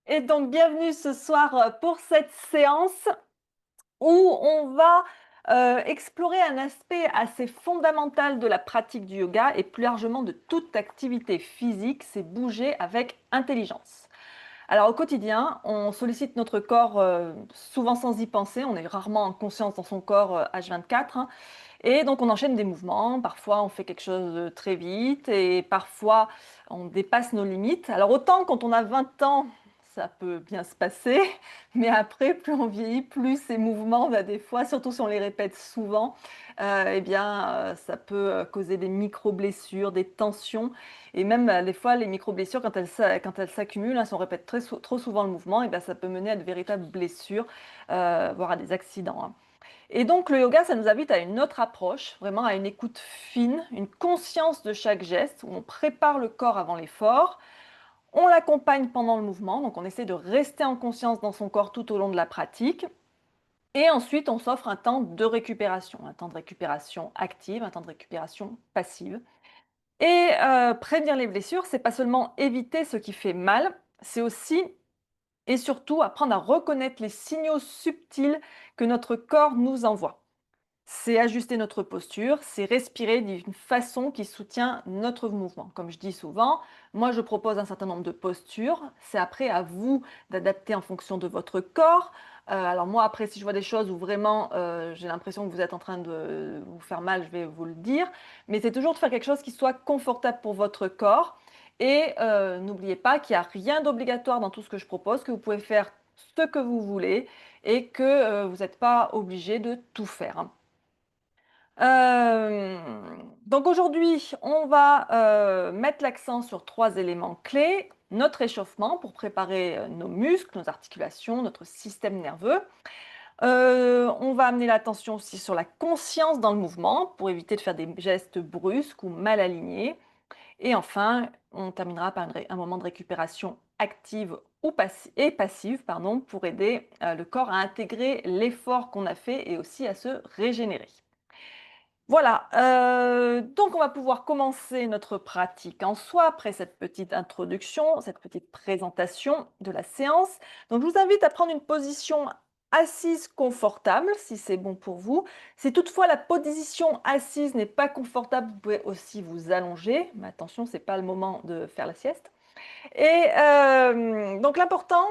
Et donc, bienvenue ce soir pour cette séance où on va explorer un aspect assez fondamental de la pratique du yoga et plus largement de toute activité physique, c'est bouger avec intelligence. Alors au quotidien, on sollicite notre corps souvent sans y penser, on est rarement en conscience dans son corps H24, hein, et donc on enchaîne des mouvements, parfois on fait quelque chose de très vite et parfois on dépasse nos limites. Alors autant quand on a 20 ans, ça peut bien se passer, mais après, plus on vieillit, plus ces mouvements, bah, des fois, surtout si on les répète souvent, eh bien, ça peut causer des micro-blessures, des tensions. Et même des fois, les micro-blessures, quand elles s'accumulent, hein, si on répète trop souvent le mouvement, eh bien, ça peut mener à de véritables blessures, voire à des accidents, hein. Et donc le yoga, ça nous invite à une autre approche, vraiment à une écoute fine, une conscience de chaque geste, où on prépare le corps avant l'effort, on l'accompagne pendant le mouvement, donc on essaie de rester en conscience dans son corps tout au long de la pratique, et ensuite on s'offre un temps de récupération active, un temps de récupération passive. Et prévenir les blessures, c'est pas seulement éviter ce qui fait mal, c'est aussi et surtout apprendre à reconnaître les signaux subtils que notre corps nous envoie. C'est ajuster notre posture, c'est respirer d'une façon qui soutient notre mouvement. Comme je dis souvent, moi je propose un certain nombre de postures, c'est après à vous d'adapter en fonction de votre corps. Alors moi après si je vois des choses où vraiment j'ai l'impression que vous êtes en train de vous faire mal, je vais vous le dire. Mais c'est toujours de faire quelque chose qui soit confortable pour votre corps. Et n'oubliez pas qu'il n'y a rien d'obligatoire dans tout ce que je propose, que vous pouvez faire ce que vous voulez et que vous n'êtes pas obligé de tout faire, hein. Donc aujourd'hui, on va mettre l'accent sur 3 éléments clés. Notre échauffement pour préparer nos muscles, nos articulations, notre système nerveux. On va amener l'attention aussi sur la conscience dans le mouvement pour éviter de faire des gestes brusques ou mal alignés. Et enfin, on terminera par un moment de récupération active et passive, pardon, pour aider le corps à intégrer l'effort qu'on a fait et aussi à se régénérer. Voilà, donc on va pouvoir commencer notre pratique en soi après cette petite introduction, cette petite présentation de la séance. Donc je vous invite à prendre une position assise confortable, si c'est bon pour vous. Si toutefois la position assise n'est pas confortable, vous pouvez aussi vous allonger, mais attention, ce n'est pas le moment de faire la sieste. Et donc l'important,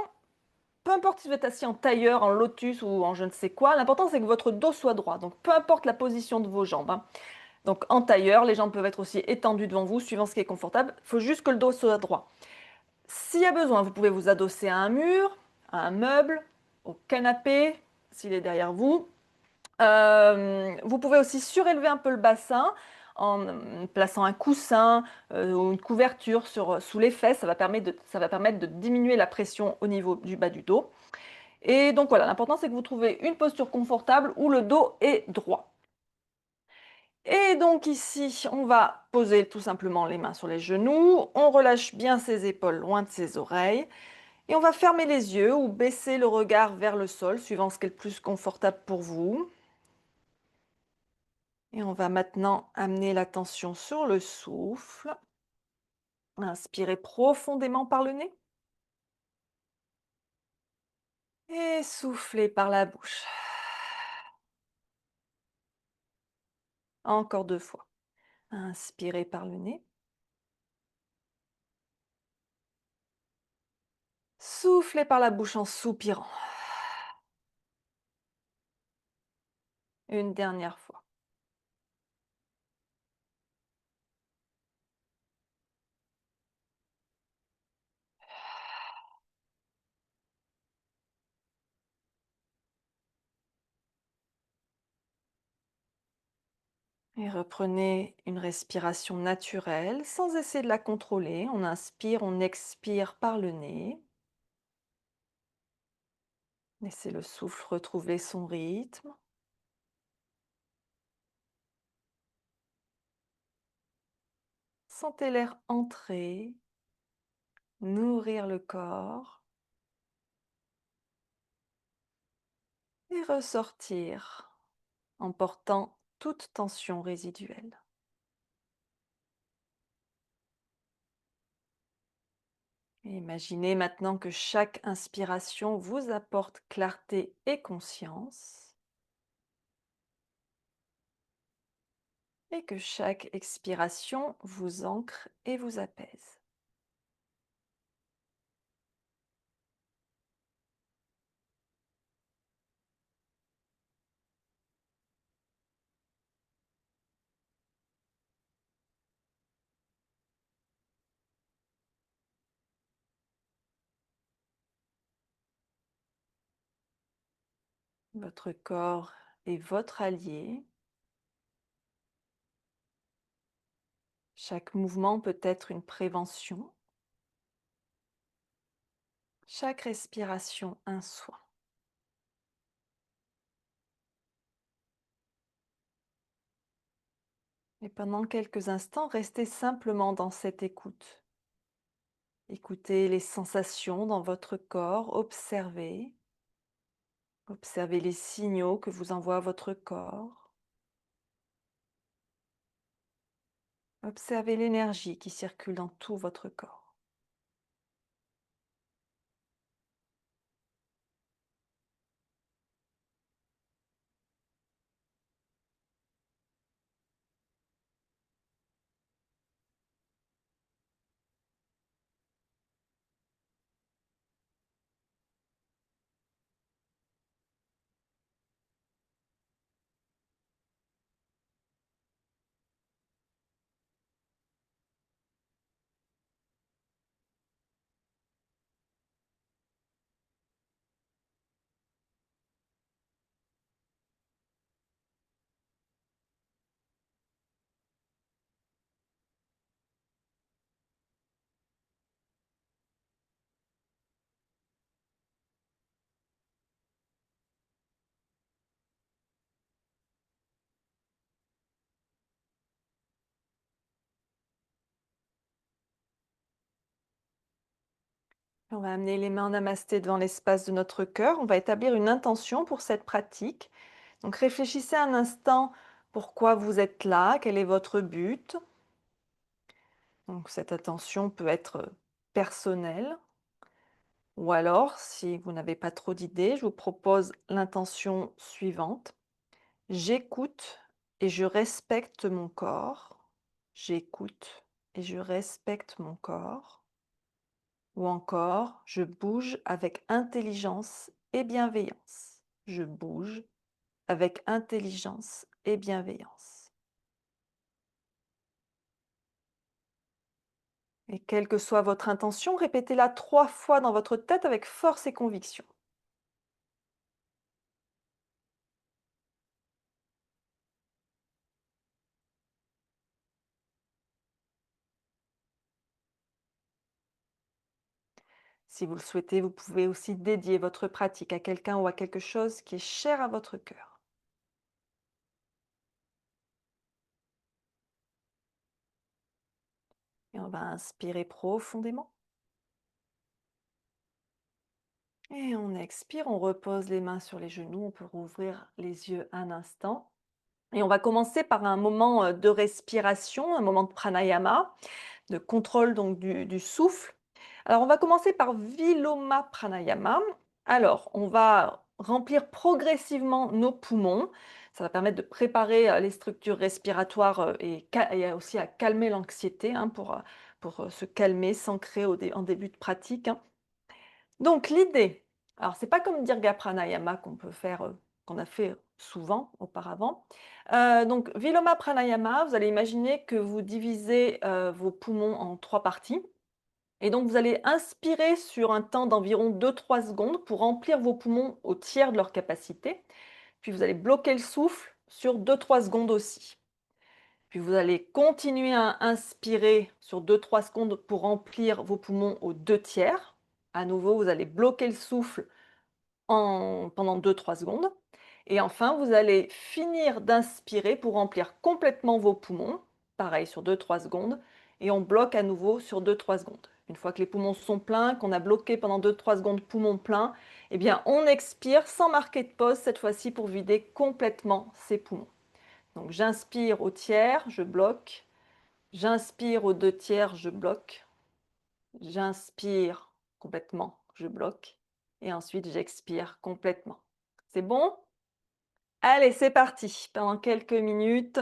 peu importe si vous êtes assis en tailleur, en lotus ou en je ne sais quoi, l'important c'est que votre dos soit droit. Donc peu importe la position de vos jambes, hein. Donc en tailleur, les jambes peuvent être aussi étendues devant vous, suivant ce qui est confortable. Il faut juste que le dos soit droit. S'il y a besoin, vous pouvez vous adosser à un mur, à un meuble, au canapé, s'il est derrière vous. Vous pouvez aussi surélever un peu le bassin en plaçant un coussin ou une couverture sous les fesses. Ça va permettre de diminuer la pression au niveau du bas du dos. Et donc voilà, l'important c'est que vous trouvez une posture confortable où le dos est droit. Et donc ici, on va poser tout simplement les mains sur les genoux, on relâche bien ses épaules loin de ses oreilles et on va fermer les yeux ou baisser le regard vers le sol, suivant ce qui est le plus confortable pour vous. Et on va maintenant amener l'attention sur le souffle. Inspirez profondément par le nez et soufflez par la bouche. Encore 2 fois. Inspirez par le nez. Soufflez par la bouche en soupirant. Une dernière fois. Et reprenez une respiration naturelle sans essayer de la contrôler. On inspire, on expire par le nez. Laissez le souffle retrouver son rythme. Sentez l'air entrer, nourrir le corps et ressortir en portant toute tension résiduelle. Et imaginez maintenant que chaque inspiration vous apporte clarté et conscience et que chaque expiration vous ancre et vous apaise. Votre corps est votre allié. Chaque mouvement peut être une prévention. Chaque respiration un soin. Et pendant quelques instants, restez simplement dans cette écoute. Écoutez les sensations dans votre corps, observez les signaux que vous envoie votre corps, observez l'énergie qui circule dans tout votre corps. On va amener les mains en namasté devant l'espace de notre cœur. On va établir une intention pour cette pratique. Donc réfléchissez un instant pourquoi vous êtes là, quel est votre but. Donc cette attention peut être personnelle ou alors, si vous n'avez pas trop d'idées, je vous propose l'intention suivante. J'écoute et je respecte mon corps. J'écoute et je respecte mon corps. Ou encore, je bouge avec intelligence et bienveillance. Je bouge avec intelligence et bienveillance. Et quelle que soit votre intention, répétez-la 3 fois dans votre tête avec force et conviction. Si vous le souhaitez, vous pouvez aussi dédier votre pratique à quelqu'un ou à quelque chose qui est cher à votre cœur. Et on va inspirer profondément. Et on expire, on repose les mains sur les genoux, on peut rouvrir les yeux un instant. Et on va commencer par un moment de respiration, un moment de pranayama, de contrôle donc du souffle. Alors on va commencer par Viloma Pranayama. Alors on va remplir progressivement nos poumons. Ça va permettre de préparer les structures respiratoires et aussi à calmer l'anxiété hein, pour se calmer, s'ancrer en début de pratique, hein. Donc l'idée, alors c'est pas comme Dirga Pranayama qu'on peut faire, qu'on a fait souvent auparavant. Donc Viloma Pranayama, vous allez imaginer que vous divisez, vos poumons en 3 parties et donc vous allez inspirer sur un temps d'environ 2-3 secondes pour remplir vos poumons au tiers de leur capacité. Puis vous allez bloquer le souffle sur 2-3 secondes aussi. Puis vous allez continuer à inspirer sur 2-3 secondes pour remplir vos poumons aux 2 tiers. À nouveau, vous allez bloquer le souffle pendant 2-3 secondes. Et enfin, vous allez finir d'inspirer pour remplir complètement vos poumons. Pareil sur 2-3 secondes. Et on bloque à nouveau sur 2-3 secondes. Une fois que les poumons sont pleins, qu'on a bloqué pendant 2-3 secondes poumons pleins, eh bien on expire sans marquer de pause cette fois-ci pour vider complètement ses poumons. Donc j'inspire au tiers, je bloque. J'inspire aux 2 tiers, je bloque. J'inspire complètement, je bloque. Et ensuite, j'expire complètement. C'est bon? Allez, c'est parti. Pendant quelques minutes.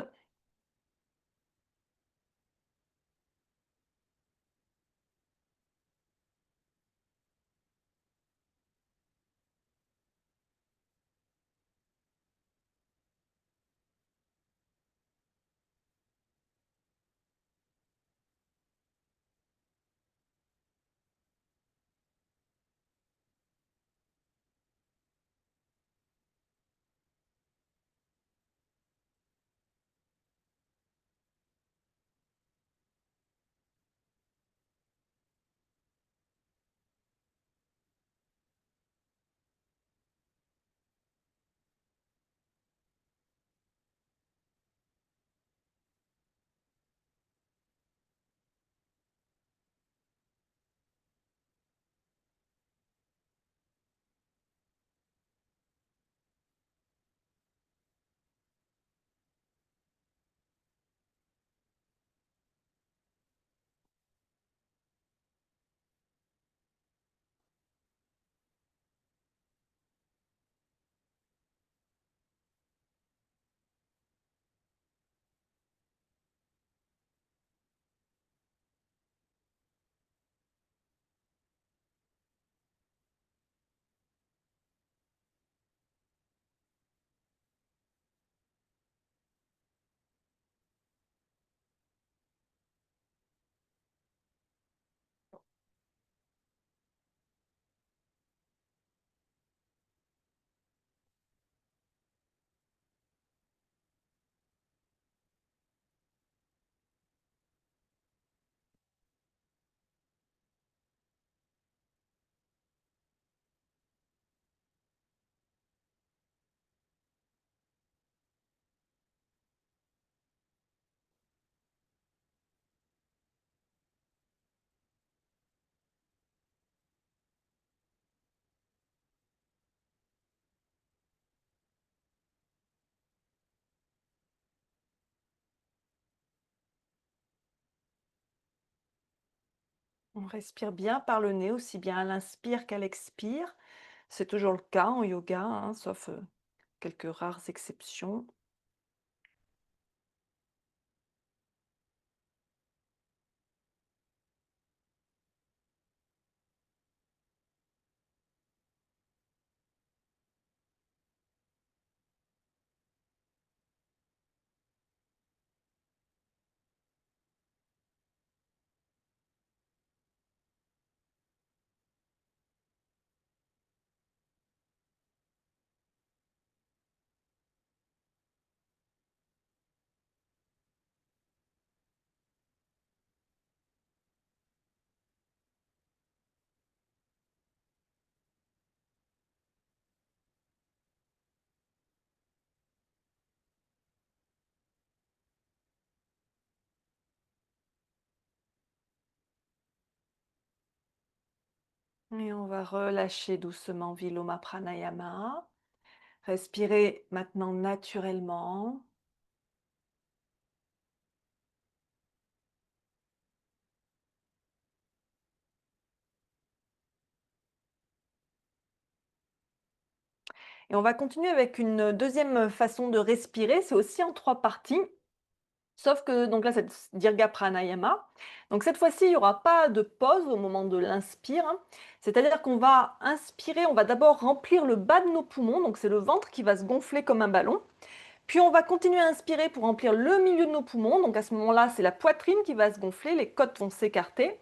On respire bien par le nez, aussi bien à l'inspire qu'à l'expire. C'est toujours le cas en yoga, hein, sauf quelques rares exceptions. Et on va relâcher doucement Viloma Pranayama. Respirez maintenant naturellement. Et on va continuer avec une deuxième façon de respirer. C'est aussi en 3 parties. Sauf que donc là, c'est Dirga Pranayama. Donc cette fois-ci, il n'y aura pas de pause au moment de l'inspire, hein. C'est-à-dire qu'on va inspirer, on va d'abord remplir le bas de nos poumons, donc c'est le ventre qui va se gonfler comme un ballon. Puis on va continuer à inspirer pour remplir le milieu de nos poumons. Donc à ce moment-là, c'est la poitrine qui va se gonfler, les côtes vont s'écarter.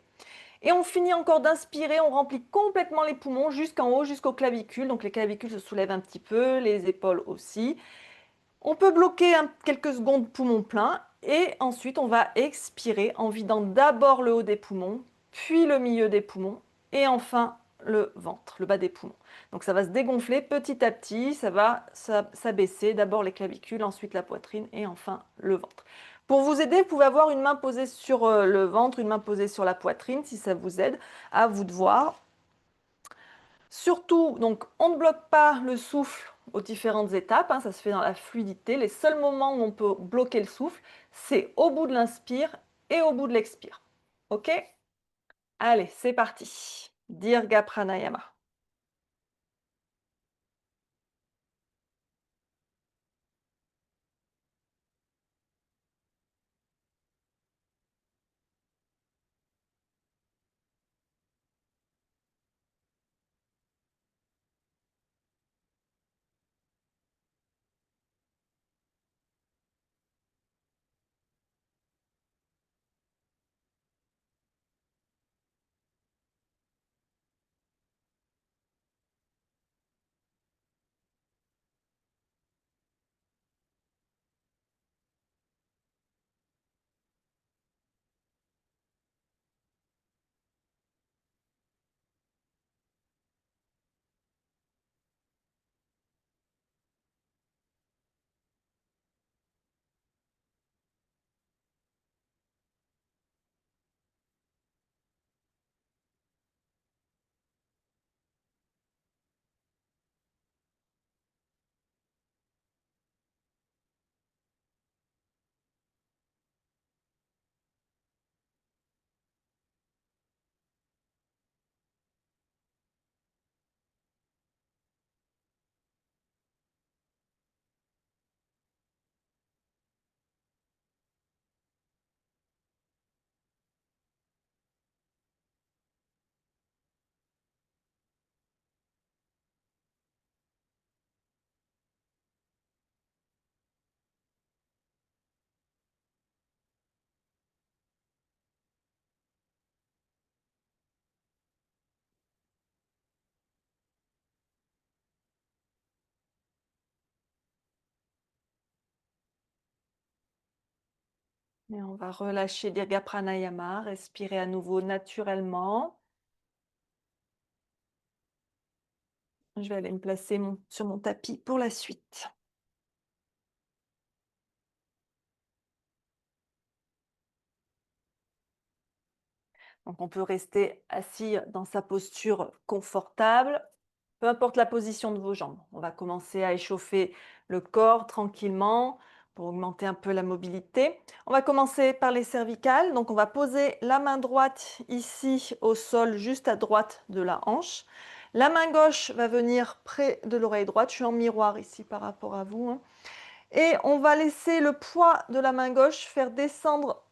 Et on finit encore d'inspirer, on remplit complètement les poumons jusqu'en haut, jusqu'aux clavicules. Donc les clavicules se soulèvent un petit peu, les épaules aussi. On peut bloquer quelques secondes poumons pleins et ensuite on va expirer en vidant d'abord le haut des poumons, puis le milieu des poumons et enfin le ventre, le bas des poumons. Donc ça va se dégonfler petit à petit, ça va s'abaisser, d'abord les clavicules, ensuite la poitrine et enfin le ventre. Pour vous aider, vous pouvez avoir une main posée sur le ventre, une main posée sur la poitrine si ça vous aide, à vous de voir. Surtout, donc, on ne bloque pas le souffle aux différentes étapes, hein, ça se fait dans la fluidité. Les seuls moments où on peut bloquer le souffle, c'est au bout de l'inspire et au bout de l'expire. OK? Allez, c'est parti. Dirga Pranayama. Et on va relâcher Dirga Pranayama, respirer à nouveau naturellement. Je vais aller me placer sur mon tapis pour la suite. Donc on peut rester assis dans sa posture confortable, peu importe la position de vos jambes. On va commencer à échauffer le corps tranquillement pour augmenter un peu la mobilité. On va commencer par les cervicales. Donc on va poser la main droite ici au sol, juste à droite de la hanche. La main gauche va venir près de l'oreille droite. Je suis en miroir ici par rapport à vous, hein. Et on va laisser le poids de la main gauche faire descendre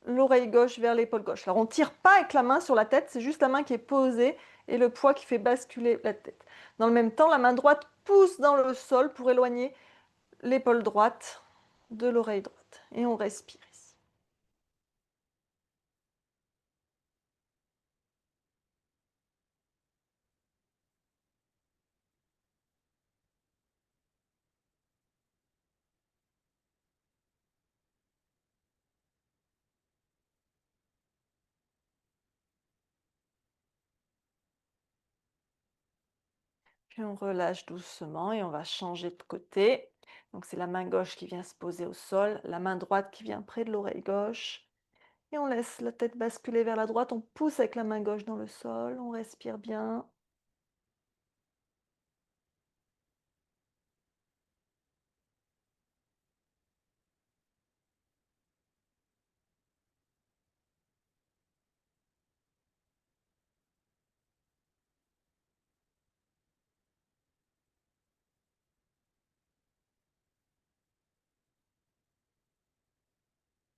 l'oreille gauche vers l'épaule gauche. Alors on ne tire pas avec la main sur la tête, c'est juste la main qui est posée et le poids qui fait basculer la tête. Dans le même temps, la main droite pousse dans le sol pour éloigner l'épaule droite de l'oreille droite. Et on respire ici. Puis on relâche doucement et on va changer de côté. Donc c'est la main gauche qui vient se poser au sol, la main droite qui vient près de l'oreille gauche. Et on laisse la tête basculer vers la droite, on pousse avec la main gauche dans le sol, on respire bien.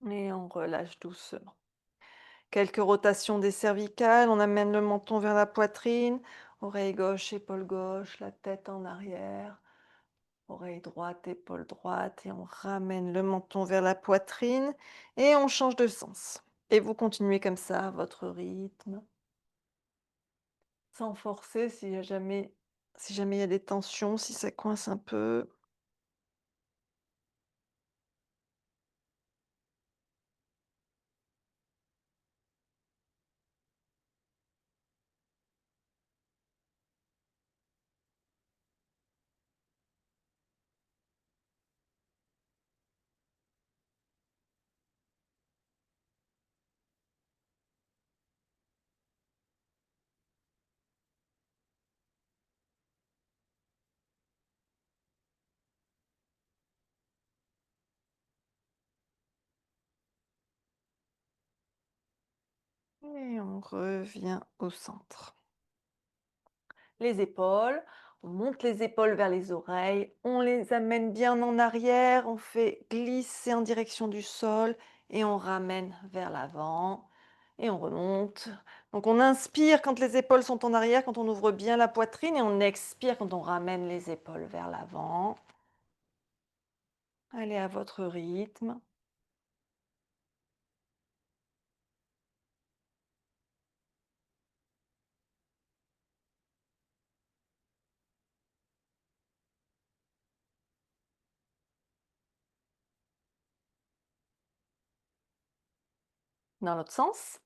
Et on relâche doucement. Quelques rotations des cervicales, on amène le menton vers la poitrine, oreille gauche, épaule gauche, la tête en arrière, oreille droite, épaule droite, et on ramène le menton vers la poitrine et on change de sens. Et vous continuez comme ça à votre rythme, sans forcer si jamais il y a des tensions, si ça coince un peu. Et on revient au centre. Les épaules, on monte les épaules vers les oreilles, on les amène bien en arrière, on fait glisser en direction du sol et on ramène vers l'avant et on remonte. Donc on inspire quand les épaules sont en arrière, quand on ouvre bien la poitrine et on expire quand on ramène les épaules vers l'avant. Allez à votre rythme. Dans l'autre sens.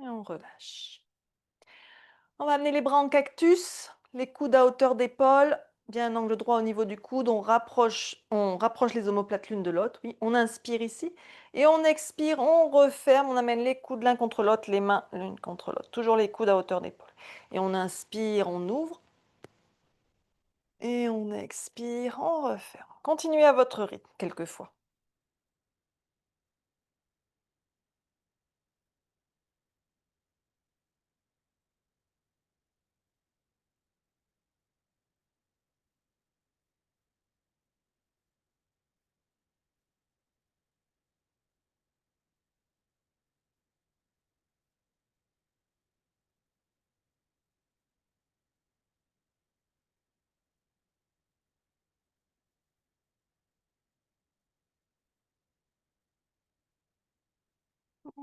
Et on relâche. On va amener les bras en cactus, les coudes à hauteur d'épaule, bien un angle droit au niveau du coude. On rapproche les omoplates l'une de l'autre. Oui, on inspire ici et on expire, on referme, on amène les coudes l'un contre l'autre, les mains l'une contre l'autre. Toujours les coudes à hauteur d'épaule. Et on inspire, on ouvre et on expire, on referme. Continuez à votre rythme quelquefois.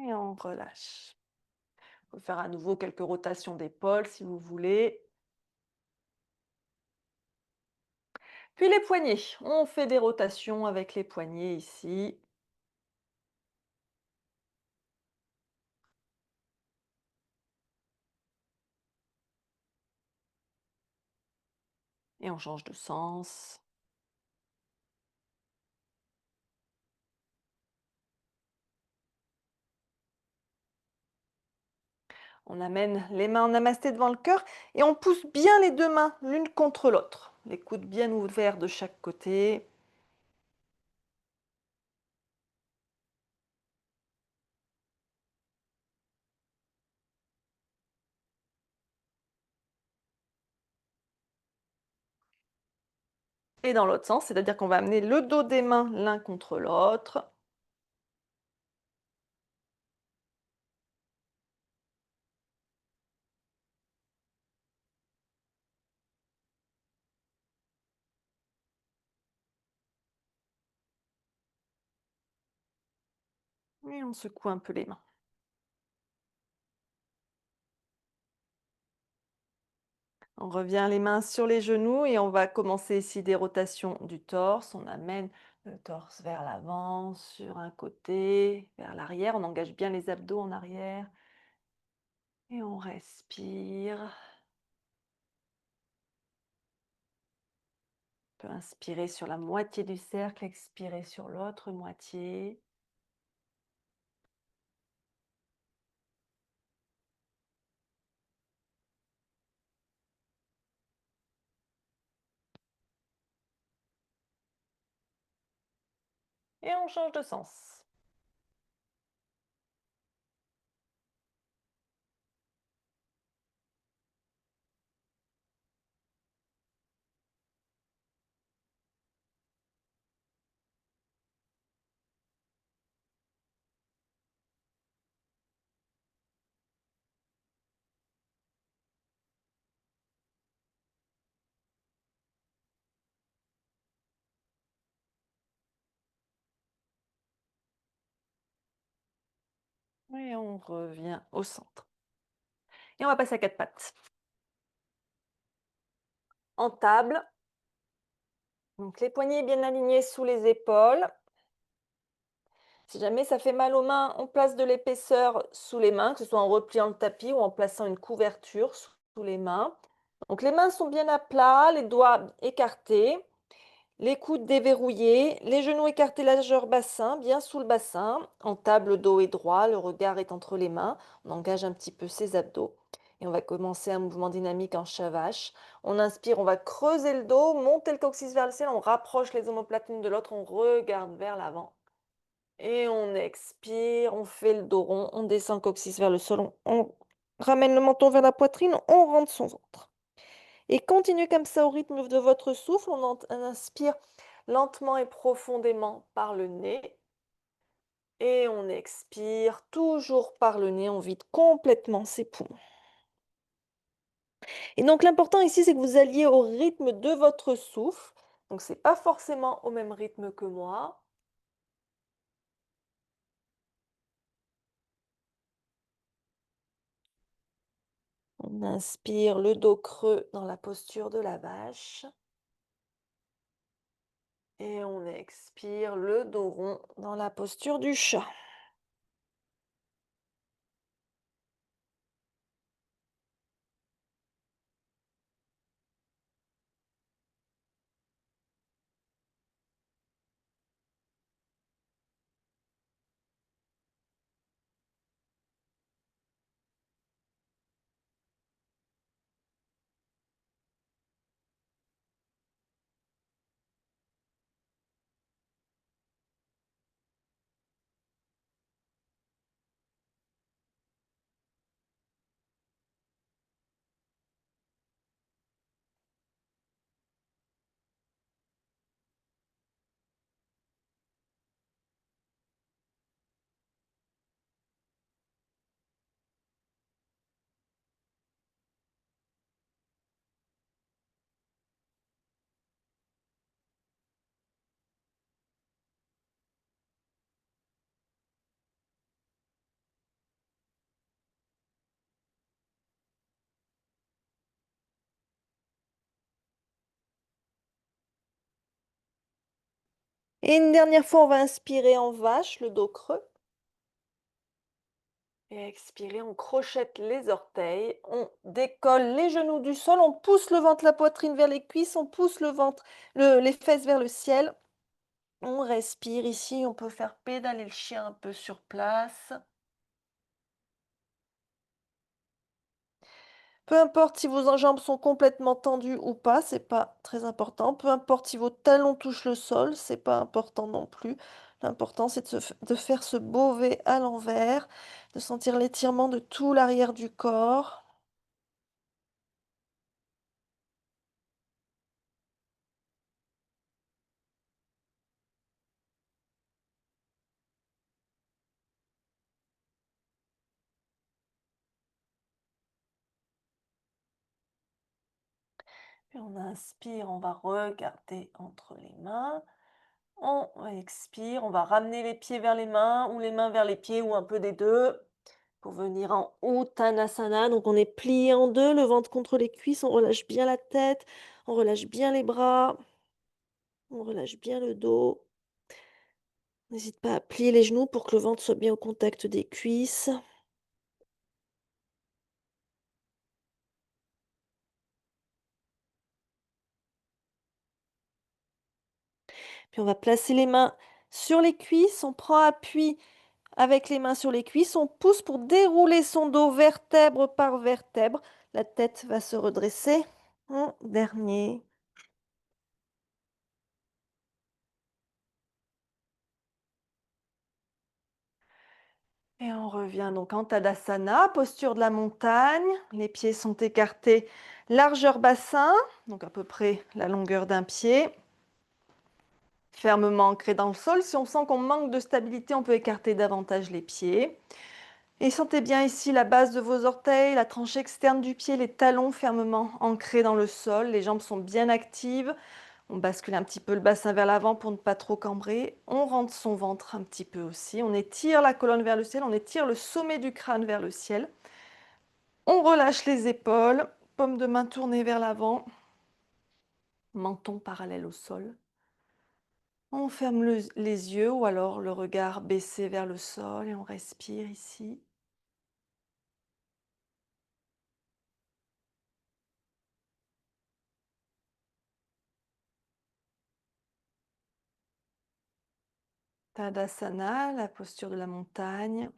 Et on relâche. On peut faire à nouveau quelques rotations d'épaule si vous voulez. Puis les poignets. On fait des rotations avec les poignets ici. Et on change de sens. On amène les mains en namasté devant le cœur et on pousse bien les deux mains l'une contre l'autre. Les coudes bien ouverts de chaque côté. Et dans l'autre sens, c'est-à-dire qu'on va amener le dos des mains l'un contre l'autre. Et on secoue un peu les mains. On revient les mains sur les genoux et on va commencer ici des rotations du torse. On amène le torse vers l'avant, sur un côté, vers l'arrière. On engage bien les abdos en arrière. Et on respire. On peut inspirer sur la moitié du cercle, expirer sur l'autre moitié. Et on change de sens. Et on revient au centre. Et on va passer à quatre pattes. En table. Donc les poignets bien alignés sous les épaules. Si jamais ça fait mal aux mains, on place de l'épaisseur sous les mains, que ce soit en repliant le tapis ou en plaçant une couverture sous les mains. Donc les mains sont bien à plat, les doigts écartés, les coudes déverrouillés, les genoux écartés largeur bassin, bien sous le bassin, en table, le dos est droit, le regard est entre les mains. On engage un petit peu ses abdos. Et on va commencer un mouvement dynamique en chat vache. On inspire, on va creuser le dos, monter le coccyx vers le ciel, on rapproche les omoplates l'une de l'autre, on regarde vers l'avant. Et on expire, on fait le dos rond, on descend le coccyx vers le sol, on ramène le menton vers la poitrine, on rentre son ventre. Et continuez comme ça au rythme de votre souffle. On inspire lentement et profondément par le nez. Et on expire toujours par le nez. On vide complètement ses poumons. Et donc l'important ici, c'est que vous alliez au rythme de votre souffle. Donc c'est pas forcément au même rythme que moi. On inspire le dos creux dans la posture de la vache. Et on expire le dos rond dans la posture du chat. Et une dernière fois, on va inspirer en vache, le dos creux. Et expirer, on crochette les orteils, on décolle les genoux du sol, on pousse le ventre, la poitrine vers les cuisses, on pousse le ventre, les fesses vers le ciel. On respire ici, on peut faire pédaler le chien un peu sur place. Peu importe si vos jambes sont complètement tendues ou pas, c'est pas très important. Peu importe si vos talons touchent le sol, c'est pas important non plus. L'important, c'est de faire ce beau V à l'envers, de sentir l'étirement de tout l'arrière du corps. Puis on inspire, on va regarder entre les mains. On expire, on va ramener les pieds vers les mains ou les mains vers les pieds ou un peu des deux pour venir en Uttanasana. Donc on est plié en deux, le ventre contre les cuisses, on relâche bien la tête, on relâche bien les bras, on relâche bien le dos. N'hésite pas à plier les genoux pour que le ventre soit bien au contact des cuisses. Puis on va placer les mains sur les cuisses, on prend appui avec les mains sur les cuisses, on pousse pour dérouler son dos vertèbre par vertèbre. La tête va se redresser. En dernier. Et on revient donc en Tadasana, posture de la montagne. Les pieds sont écartés, largeur bassin, donc à peu près la longueur d'un pied. Fermement ancré dans le sol. Si on sent qu'on manque de stabilité, on peut écarter davantage les pieds. Et sentez bien ici la base de vos orteils, la tranche externe du pied, les talons fermement ancrés dans le sol. Les jambes sont bien actives. On bascule un petit peu le bassin vers l'avant pour ne pas trop cambrer. On rentre son ventre un petit peu aussi. On étire la colonne vers le ciel. On étire le sommet du crâne vers le ciel. On relâche les épaules. Paume de main tournée vers l'avant. Menton parallèle au sol. On ferme les yeux ou alors le regard baissé vers le sol et on respire ici. Tadasana, la posture de la montagne,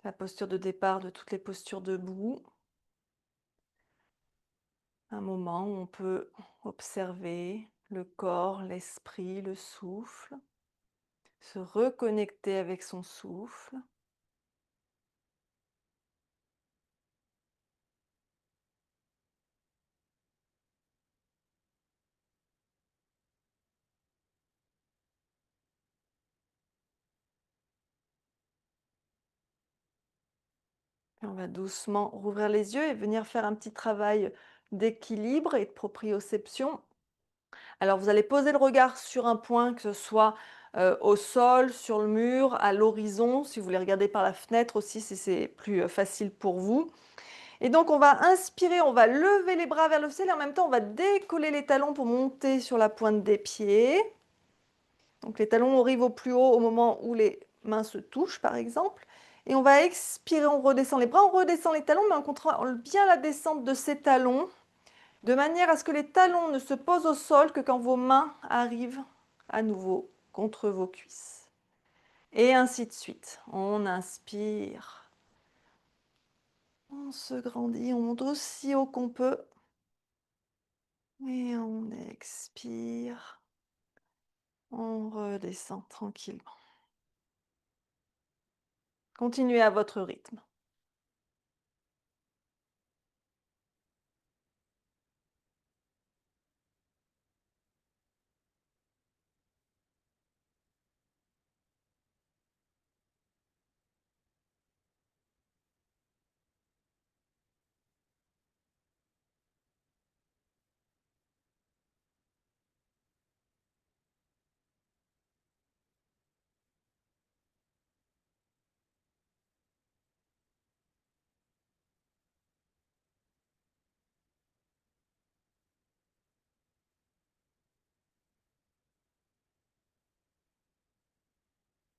la posture de départ de toutes les postures debout. Un moment où on peut observer le corps, l'esprit, le souffle, se reconnecter avec son souffle. Et on va doucement rouvrir les yeux et venir faire un petit travail d'équilibre et de proprioception. Alors vous allez poser le regard sur un point, que ce soit au sol, sur le mur, à l'horizon, si vous voulez regarder par la fenêtre aussi, si c'est plus facile pour vous. Et donc on va inspirer, on va lever les bras vers le ciel et en même temps on va décoller les talons pour monter sur la pointe des pieds. Donc les talons arrivent au plus haut au moment où les mains se touchent par exemple. Et on va expirer, on redescend les bras, on redescend les talons, mais on contrôle bien la descente de ces talons, de manière à ce que les talons ne se posent au sol que quand vos mains arrivent à nouveau contre vos cuisses. Et ainsi de suite. On inspire, on se grandit, on monte aussi haut qu'on peut. Et on expire, on redescend tranquillement. Continuez à votre rythme.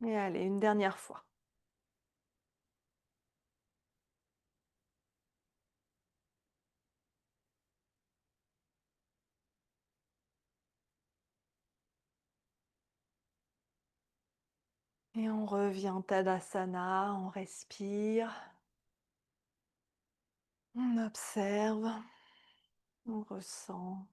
Et allez, une dernière fois. Et on revient en Tadasana, on respire, on observe, on ressent.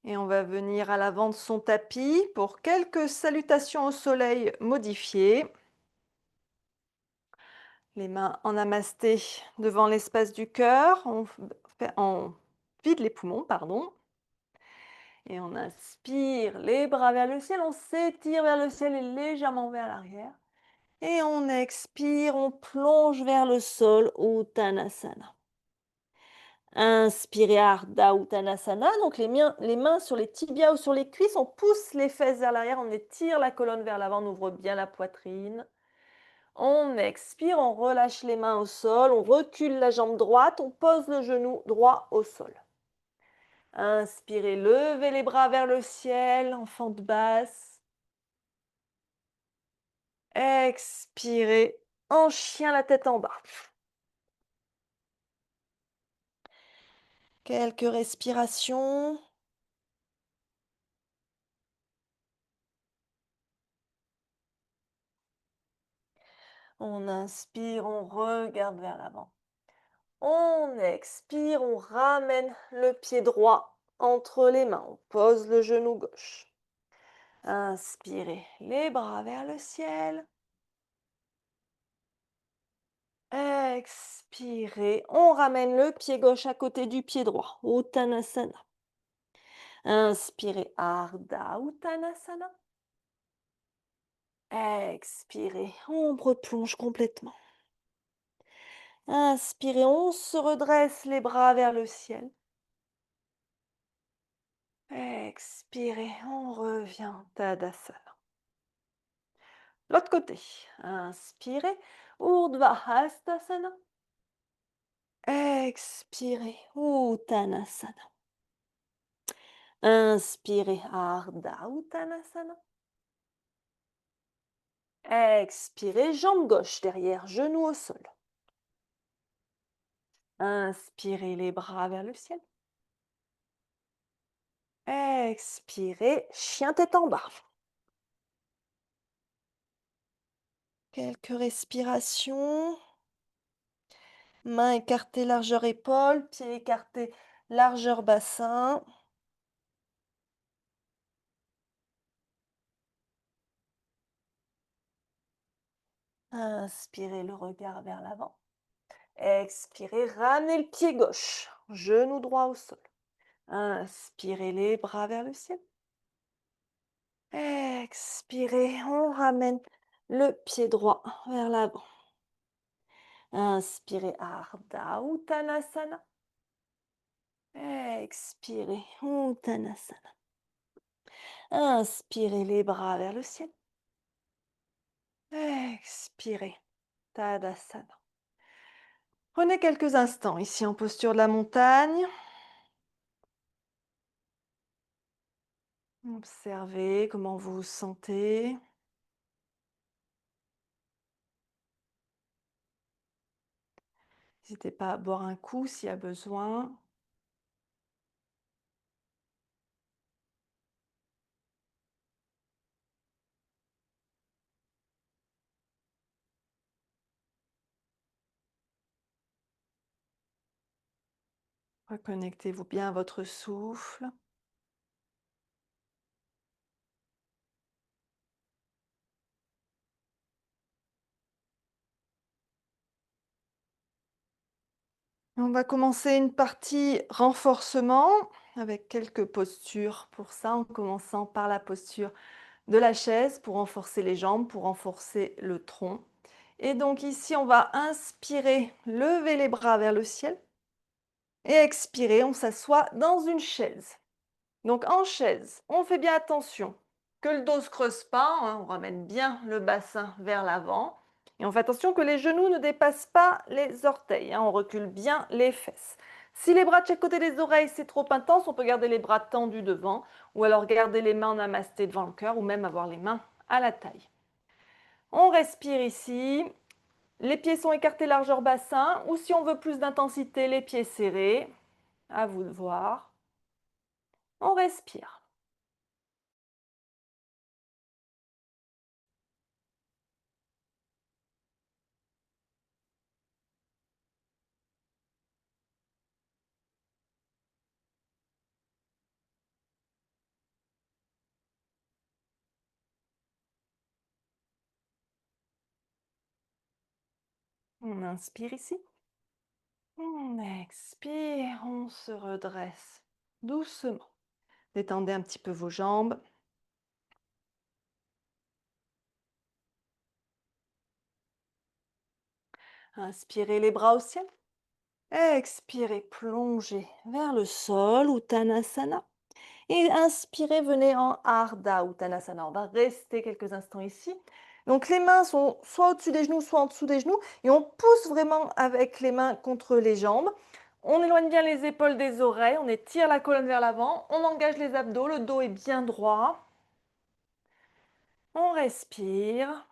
Et on va venir à l'avant de son tapis pour quelques salutations au soleil modifiées. Les mains en namasté devant l'espace du cœur. On vide les poumons, pardon. Et on inspire les bras vers le ciel, on s'étire vers le ciel et légèrement vers l'arrière. Et on expire, on plonge vers le sol, Uttanasana. Inspirez Ardha Uttanasana, donc les mains sur les tibias ou sur les cuisses, on pousse les fesses vers l'arrière, on étire la colonne vers l'avant, on ouvre bien la poitrine. On expire, on relâche les mains au sol, on recule la jambe droite, on pose le genou droit au sol. Inspirez, levez les bras vers le ciel en fente basse. Expirez, en chien la tête en bas. Quelques respirations. On inspire, on regarde vers l'avant. On expire, on ramène le pied droit entre les mains. On pose le genou gauche. Inspirez, les bras vers le ciel. Expirez, on ramène le pied gauche à côté du pied droit. Uttanasana. Inspirez, Ardha Uttanasana. Expirez, on replonge complètement. Inspirez, on se redresse les bras vers le ciel. Expirez, on revient Tadasana. L'autre côté. Inspirez. Urdhva Hastasana. Expirez. Uttanasana. Inspirez. Ardha Uttanasana. Expirez. Jambe gauche derrière, genou au sol. Inspirez les bras vers le ciel. Expirez. Chien tête en bas. Quelques respirations. Mains écartées, largeur épaule. Pieds écartés, largeur bassin. Inspirez le regard vers l'avant. Expirez, ramenez le pied gauche, genou droit au sol. Inspirez les bras vers le ciel. Expirez, on ramène le pied droit vers l'avant. Inspirez, Ardha Uttanasana. Expirez, Uttanasana. Inspirez les bras vers le ciel. Expirez, Tadasana. Prenez quelques instants ici en posture de la montagne. Observez comment vous vous sentez. N'hésitez pas à boire un coup s'il y a besoin. Reconnectez-vous bien à votre souffle. On va commencer une partie renforcement avec quelques postures pour ça, en commençant par la posture de la chaise pour renforcer les jambes, pour renforcer le tronc. Et donc ici, on va inspirer, lever les bras vers le ciel et expirer, on s'assoit dans une chaise. Donc en chaise, on fait bien attention que le dos ne se creuse pas, hein, on ramène bien le bassin vers l'avant. Et on fait attention que les genoux ne dépassent pas les orteils, hein, on recule bien les fesses. Si les bras de chaque côté des oreilles, c'est trop intense, on peut garder les bras tendus devant, ou alors garder les mains en namasté devant le cœur, ou même avoir les mains à la taille. On respire ici, les pieds sont écartés largeur bassin, ou si on veut plus d'intensité, les pieds serrés, à vous de voir. On respire. On inspire ici. On expire, on se redresse doucement. Détendez un petit peu vos jambes. Inspirez les bras au ciel. Expirez, plongez vers le sol, Uttanasana. Et inspirez, venez en Ardha Uttanasana. On va rester quelques instants ici. Donc les mains sont soit au-dessus des genoux, soit en dessous des genoux. Et on pousse vraiment avec les mains contre les jambes. On éloigne bien les épaules des oreilles. On étire la colonne vers l'avant. On engage les abdos. Le dos est bien droit. On respire.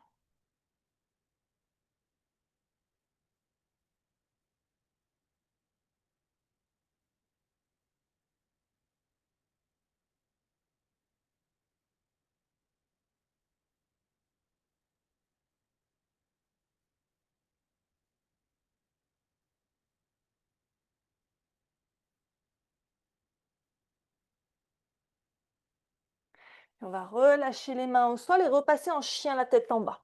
On va relâcher les mains au sol et repasser en chien la tête en bas.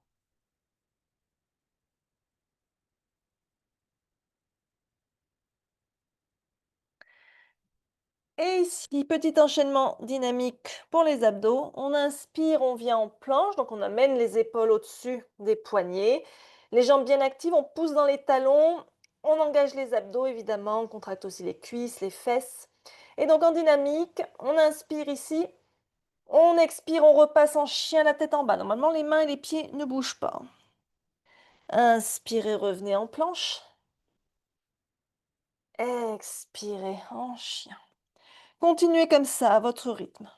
Et ici, petit enchaînement dynamique pour les abdos. On inspire, on vient en planche, donc on amène les épaules au-dessus des poignets. Les jambes bien actives, on pousse dans les talons, on engage les abdos évidemment, on contracte aussi les cuisses, les fesses. Et donc en dynamique, on inspire ici, On expire, on repasse en chien la tête en bas. Normalement, les mains et les pieds ne bougent pas. Inspirez, revenez en planche. Expirez en chien. Continuez comme ça, à votre rythme.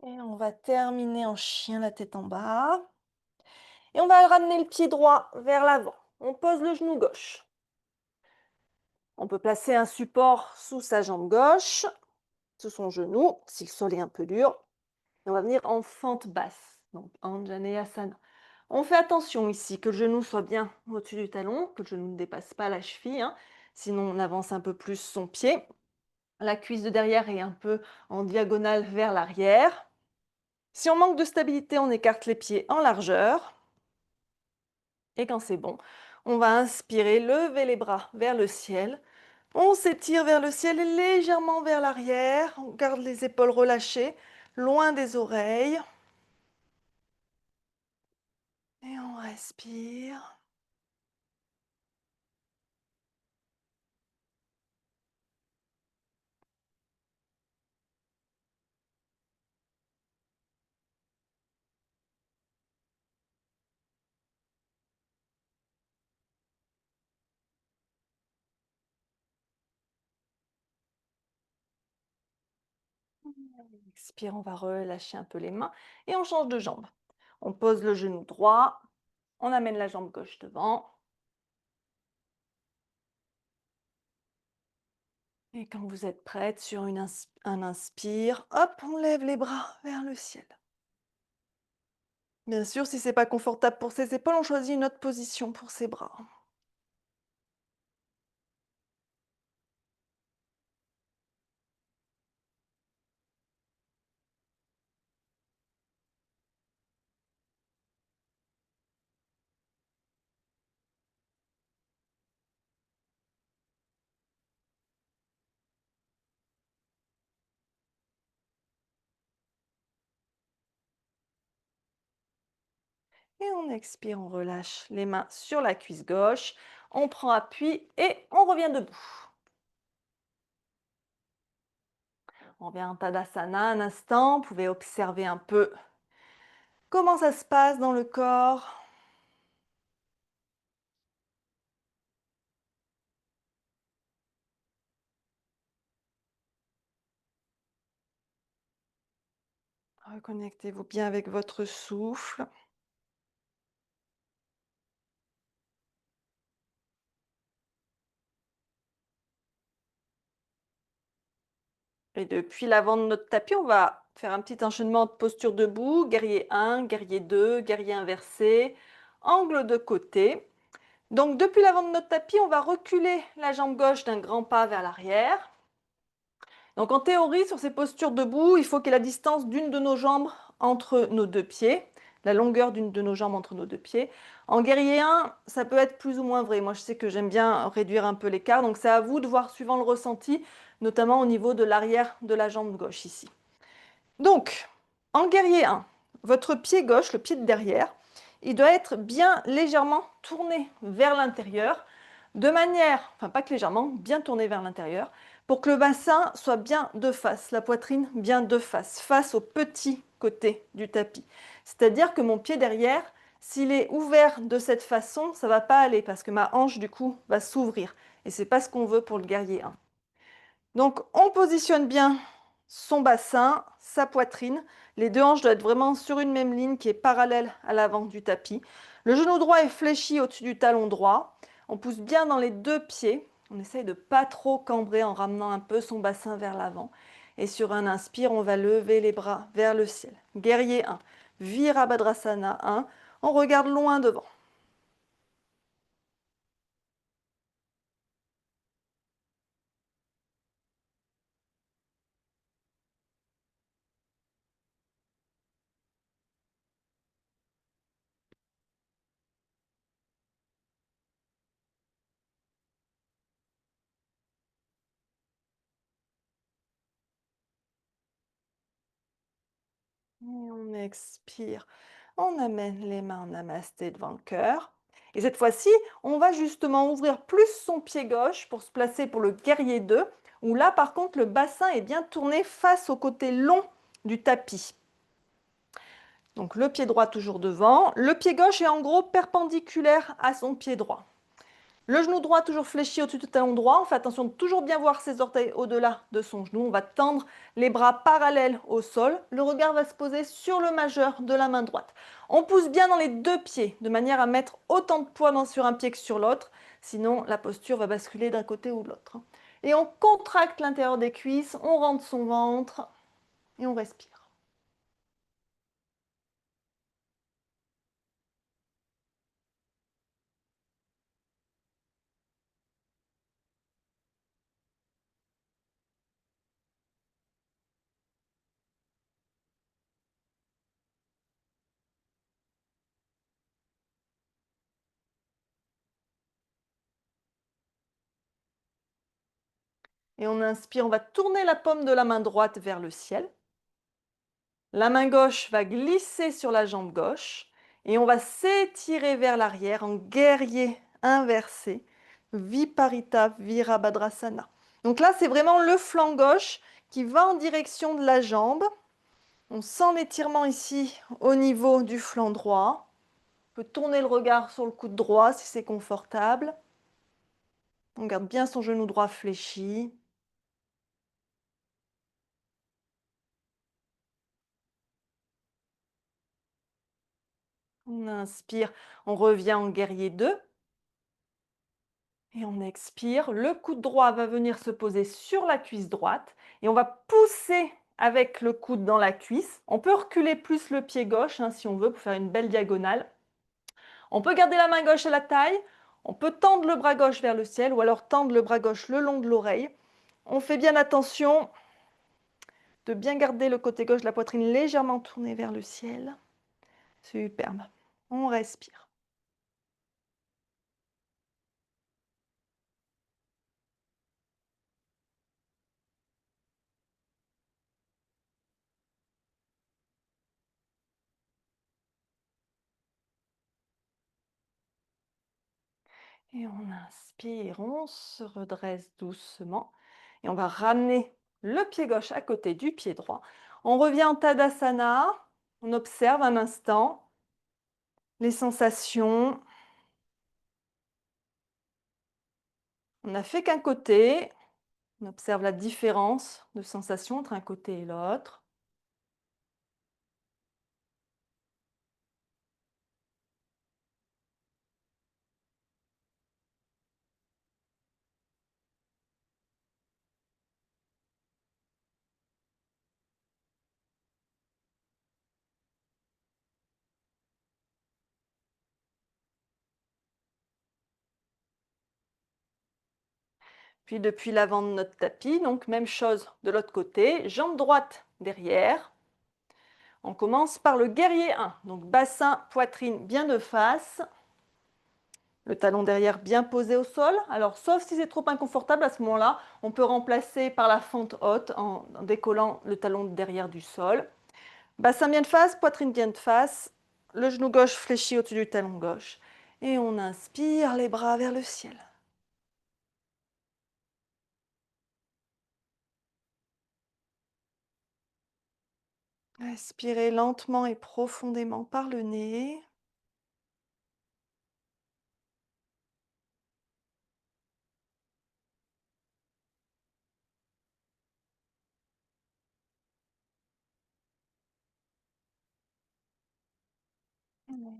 Et on va terminer en chien la tête en bas. Et on va ramener le pied droit vers l'avant. On pose le genou gauche. On peut placer un support sous sa jambe gauche, sous son genou, si le sol est un peu dur. Et on va venir en fente basse, donc Anjaneyasana. On fait attention ici que le genou soit bien au-dessus du talon, que le genou ne dépasse pas la cheville, hein. Sinon on avance un peu plus son pied. La cuisse de derrière est un peu en diagonale vers l'arrière. Si on manque de stabilité, on écarte les pieds en largeur. Et quand c'est bon, on va inspirer, lever les bras vers le ciel. On s'étire vers le ciel et légèrement vers l'arrière. On garde les épaules relâchées, loin des oreilles. Et on respire. Expire, on va relâcher un peu les mains et on change de jambe. On pose le genou droit, on amène la jambe gauche devant. Et quand vous êtes prête, sur un inspire, hop, on lève les bras vers le ciel. Bien sûr, si ce n'est pas confortable pour ses épaules, on choisit une autre position pour ses bras. Et on expire, on relâche les mains sur la cuisse gauche. On prend appui et on revient debout. On revient en Tadasana un instant. Vous pouvez observer un peu comment ça se passe dans le corps. Reconnectez-vous bien avec votre souffle. Et depuis l'avant de notre tapis, on va faire un petit enchaînement de posture debout. Guerrier 1, guerrier 2, guerrier inversé, angle de côté. Donc depuis l'avant de notre tapis, on va reculer la jambe gauche d'un grand pas vers l'arrière. Donc en théorie, sur ces postures debout, il faut qu'il y ait la distance d'une de nos jambes entre nos deux pieds, la longueur d'une de nos jambes entre nos deux pieds. En guerrier 1, ça peut être plus ou moins vrai. Moi, je sais que j'aime bien réduire un peu l'écart, donc c'est à vous de voir suivant le ressenti, notamment au niveau de l'arrière de la jambe gauche ici. Donc, en guerrier 1, votre pied gauche, le pied de derrière, il doit être bien légèrement tourné vers l'intérieur, de manière, enfin pas que légèrement, bien tourné vers l'intérieur, pour que le bassin soit bien de face, la poitrine bien de face, face au petit côté du tapis. C'est-à-dire que mon pied derrière, s'il est ouvert de cette façon, ça ne va pas aller parce que ma hanche du coup va s'ouvrir. Et ce n'est pas ce qu'on veut pour le guerrier 1. Donc on positionne bien son bassin, sa poitrine. Les deux hanches doivent être vraiment sur une même ligne qui est parallèle à l'avant du tapis. Le genou droit est fléchi au-dessus du talon droit. On pousse bien dans les deux pieds. On essaye de ne pas trop cambrer en ramenant un peu son bassin vers l'avant. Et sur un inspire, on va lever les bras vers le ciel. Guerrier 1, Virabhadrasana 1. On regarde loin devant. Et on expire. On amène les mains en namasté devant le cœur. Et cette fois-ci, on va justement ouvrir plus son pied gauche pour se placer pour le guerrier 2, où là, par contre, le bassin est bien tourné face au côté long du tapis. Donc le pied droit toujours devant. Le pied gauche est en gros perpendiculaire à son pied droit. Le genou droit toujours fléchi au-dessus du talon droit. On fait attention de toujours bien voir ses orteils au-delà de son genou. On va tendre les bras parallèles au sol. Le regard va se poser sur le majeur de la main droite. On pousse bien dans les deux pieds de manière à mettre autant de poids sur un pied que sur l'autre. Sinon, la posture va basculer d'un côté ou de l'autre. Et on contracte l'intérieur des cuisses, on rentre son ventre et on respire. Et on inspire, on va tourner la paume de la main droite vers le ciel. La main gauche va glisser sur la jambe gauche et on va s'étirer vers l'arrière en guerrier inversé, Viparita Virabhadrasana. Donc là, c'est vraiment le flanc gauche qui va en direction de la jambe. On sent l'étirement ici au niveau du flanc droit. On peut tourner le regard sur le coude droit si c'est confortable. On garde bien son genou droit fléchi. On inspire, on revient en guerrier 2. Et on expire. Le coude droit va venir se poser sur la cuisse droite. Et on va pousser avec le coude dans la cuisse. On peut reculer plus le pied gauche si on veut pour faire une belle diagonale. On peut garder la main gauche à la taille. On peut tendre le bras gauche vers le ciel ou alors tendre le bras gauche le long de l'oreille. On fait bien attention de bien garder le côté gauche de la poitrine légèrement tournée vers le ciel. Superbe. On respire. Et on inspire, on se redresse doucement. Et on va ramener le pied gauche à côté du pied droit. On revient en Tadasana. On observe un instant les sensations. On n'a fait qu'un côté. On observe la différence de sensation entre un côté et l'autre. Puis depuis l'avant de notre tapis, donc même chose de l'autre côté, jambe droite derrière. On commence par le guerrier 1, donc bassin, poitrine bien de face. Le talon derrière bien posé au sol. Alors, sauf si c'est trop inconfortable, à ce moment-là, on peut remplacer par la fente haute en décollant le talon derrière du sol. Bassin bien de face, poitrine bien de face. Le genou gauche fléchi au-dessus du talon gauche. Et on inspire les bras vers le ciel. Expirez lentement et profondément par le nez. Et on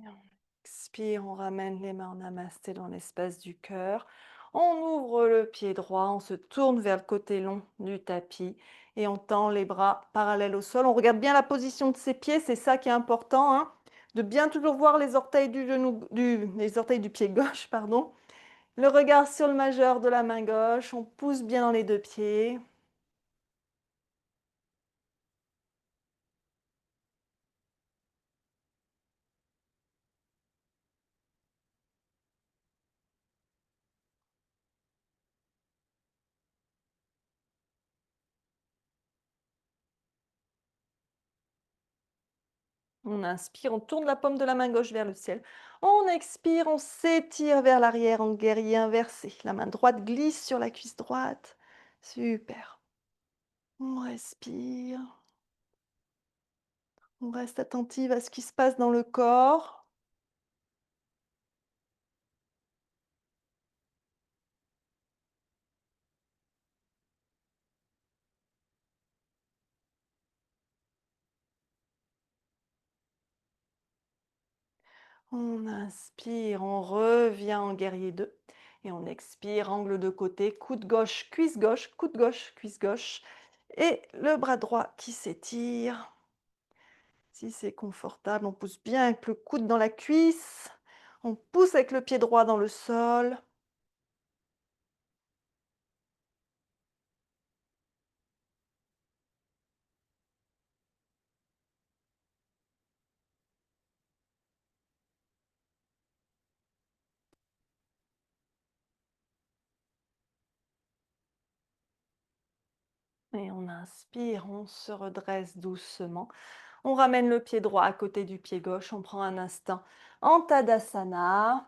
expire, on ramène les mains en namasté dans l'espace du cœur. On ouvre le pied droit, on se tourne vers le côté long du tapis et on tend les bras parallèles au sol. On regarde bien la position de ses pieds, c'est ça qui est important, de bien toujours voir les orteils du genou, les orteils du pied gauche, pardon. Le regard sur le majeur de la main gauche, on pousse bien dans les deux pieds. On inspire, on tourne la paume de la main gauche vers le ciel. On expire, on s'étire vers l'arrière en guerrier inversé. La main droite glisse sur la cuisse droite. Super. On respire. On reste attentive à ce qui se passe dans le corps. On inspire, on revient en guerrier 2. Et on expire, angle de côté, coude gauche, coude gauche, cuisse gauche. Et le bras droit qui s'étire. Si c'est confortable, on pousse bien avec le coude dans la cuisse. On pousse avec le pied droit dans le sol. Et on inspire, on se redresse doucement. On ramène le pied droit à côté du pied gauche. On prend un instant en Tadasana.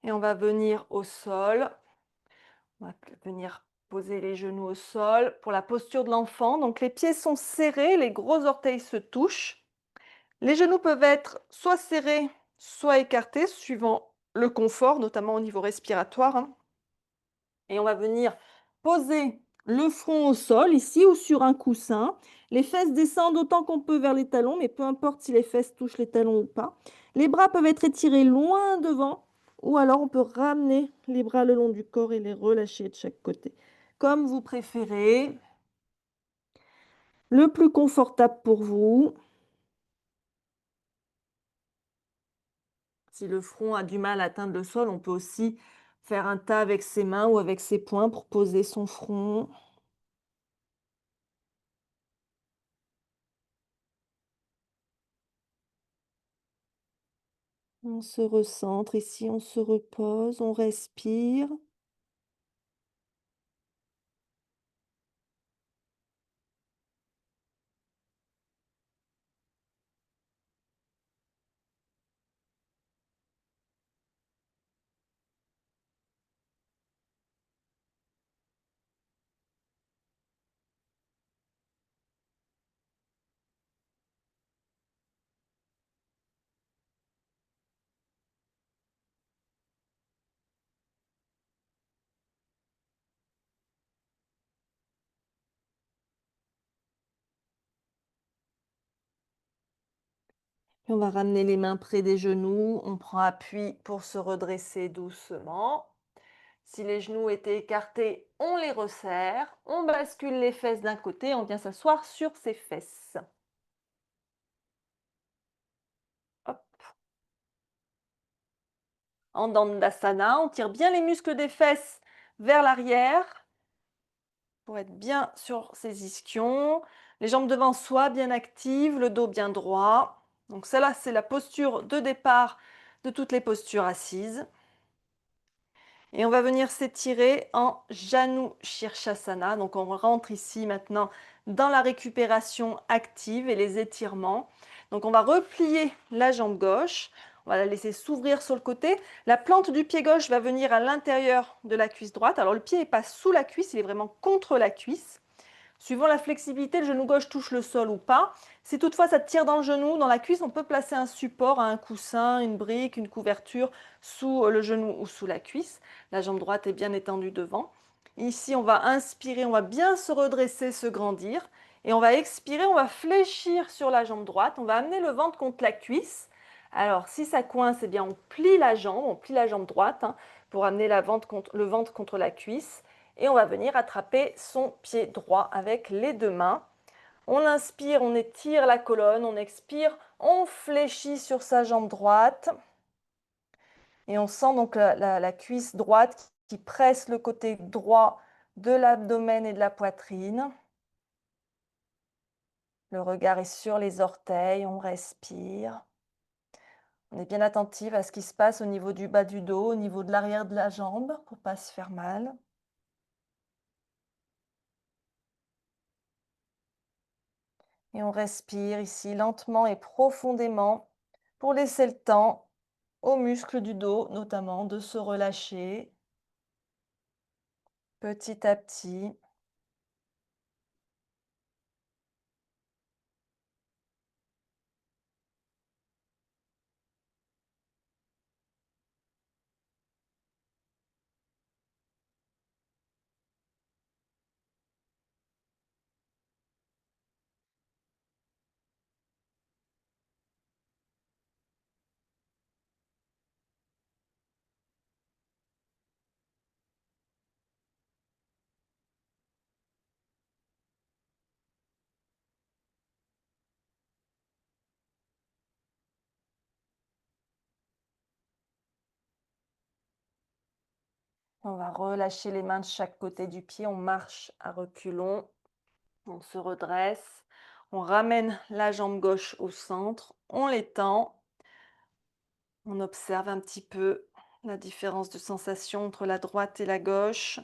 Et on va venir au sol. On va venir poser les genoux au sol pour la posture de l'enfant. Donc les pieds sont serrés, les gros orteils se touchent. Les genoux peuvent être soit serrés, soit écartés, suivant le confort, notamment au niveau respiratoire, hein. Et on va venir poser le front au sol, ici, ou sur un coussin. Les fesses descendent autant qu'on peut vers les talons, mais peu importe si les fesses touchent les talons ou pas. Les bras peuvent être étirés loin devant, ou alors on peut ramener les bras le long du corps et les relâcher de chaque côté. Comme vous préférez, le plus confortable pour vous. Si le front a du mal à atteindre le sol, on peut aussi faire un tas avec ses mains ou avec ses poings pour poser son front. On se recentre ici, on se repose, on respire. Et on va ramener les mains près des genoux. On prend appui pour se redresser doucement. Si les genoux étaient écartés, on les resserre. On bascule les fesses d'un côté. On vient s'asseoir sur ses fesses. Hop. En Dandasana, on tire bien les muscles des fesses vers l'arrière pour être bien sur ses ischions. Les jambes devant soi bien actives, le dos bien droit. Donc celle-là, c'est la posture de départ de toutes les postures assises. Et on va venir s'étirer en Janu Shirshasana. Donc on rentre ici maintenant dans la récupération active et les étirements. Donc on va replier la jambe gauche. On va la laisser s'ouvrir sur le côté. La plante du pied gauche va venir à l'intérieur de la cuisse droite. Alors le pied n'est pas sous la cuisse, il est vraiment contre la cuisse. Suivant la flexibilité, le genou gauche touche le sol ou pas. Si toutefois ça tire dans le genou, dans la cuisse, on peut placer un support, un coussin, une brique, une couverture sous le genou ou sous la cuisse. La jambe droite est bien étendue devant. Ici, on va inspirer, on va bien se redresser, se grandir. Et on va expirer, on va fléchir sur la jambe droite. On va amener le ventre contre la cuisse. Alors, si ça coince, eh bien, on plie la jambe droite, hein, pour amener le ventre contre la cuisse. Et on va venir attraper son pied droit avec les deux mains. On inspire, on étire la colonne, on expire, on fléchit sur sa jambe droite. Et on sent donc la cuisse droite qui presse le côté droit de l'abdomen et de la poitrine. Le regard est sur les orteils, on respire. On est bien attentif à ce qui se passe au niveau du bas du dos, au niveau de l'arrière de la jambe, pour ne pas se faire mal. Et on respire ici lentement et profondément pour laisser le temps aux muscles du dos, notamment, de se relâcher petit à petit. On va relâcher les mains de chaque côté du pied. On marche à reculons. On se redresse. On ramène la jambe gauche au centre. On l'étend. On observe un petit peu la différence de sensation entre la droite et la gauche.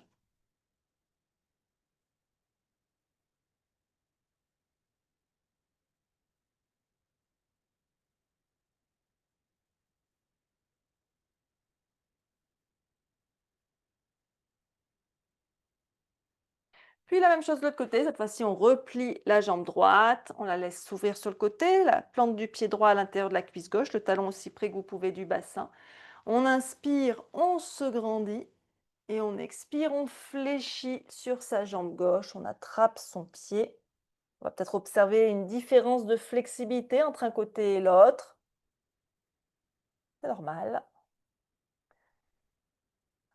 Puis la même chose de l'autre côté, cette fois-ci on replie la jambe droite, on la laisse s'ouvrir sur le côté, la plante du pied droit à l'intérieur de la cuisse gauche, le talon aussi près que vous pouvez du bassin. On inspire, on se grandit et on expire, on fléchit sur sa jambe gauche, on attrape son pied. On va peut-être observer une différence de flexibilité entre un côté et l'autre. C'est normal.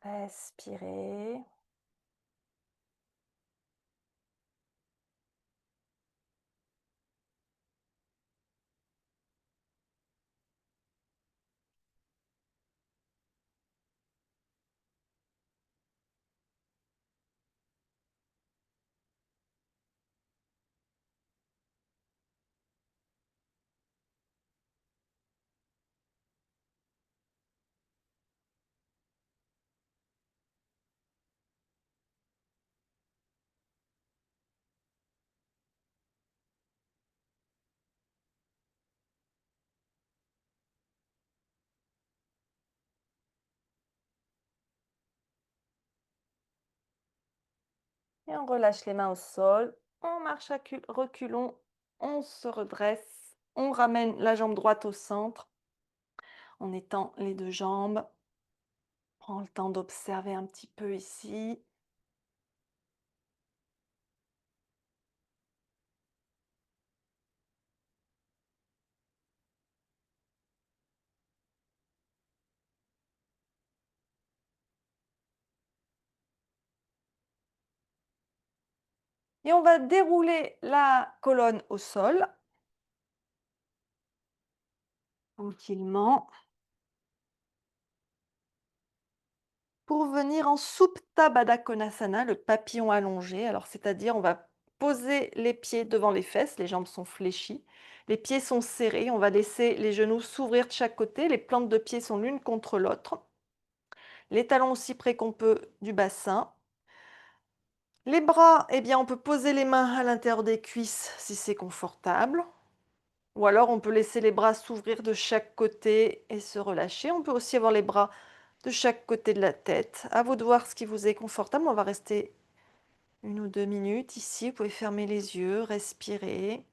Respirez. Et on relâche les mains au sol. On marche à reculons. On se redresse. On ramène la jambe droite au centre. On étend les deux jambes. Prends le temps d'observer un petit peu ici. Et on va dérouler la colonne au sol. Tranquillement. Pour venir en Supta Baddha Konasana, le papillon allongé. Alors, c'est-à-dire, on va poser les pieds devant les fesses, les jambes sont fléchies, les pieds sont serrés, on va laisser les genoux s'ouvrir de chaque côté, les plantes de pieds sont l'une contre l'autre, les talons aussi près qu'on peut du bassin. Les bras, eh bien, on peut poser les mains à l'intérieur des cuisses si c'est confortable, ou alors on peut laisser les bras s'ouvrir de chaque côté et se relâcher. On peut aussi avoir les bras de chaque côté de la tête. À vous de voir ce qui vous est confortable. On va rester 1 ou 2 minutes ici. Vous pouvez fermer les yeux, respirer.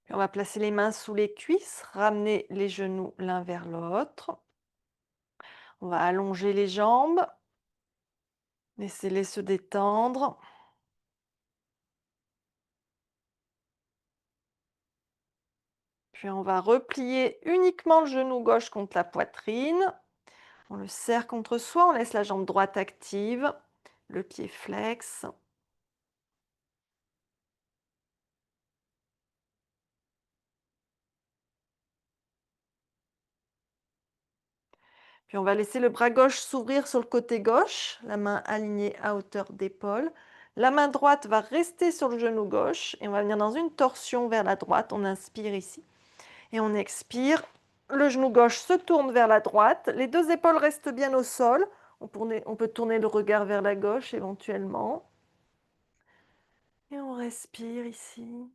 Puis on va placer les mains sous les cuisses, ramener les genoux l'un vers l'autre. On va allonger les jambes, laissez-les se détendre. Puis on va replier uniquement le genou gauche contre la poitrine. On le serre contre soi, on laisse la jambe droite active, le pied flex. Puis on va laisser le bras gauche s'ouvrir sur le côté gauche, la main alignée à hauteur d'épaule. La main droite va rester sur le genou gauche et on va venir dans une torsion vers la droite. On inspire ici et on expire. Le genou gauche se tourne vers la droite. Les deux épaules restent bien au sol. On peut tourner le regard vers la gauche éventuellement. Et on respire ici.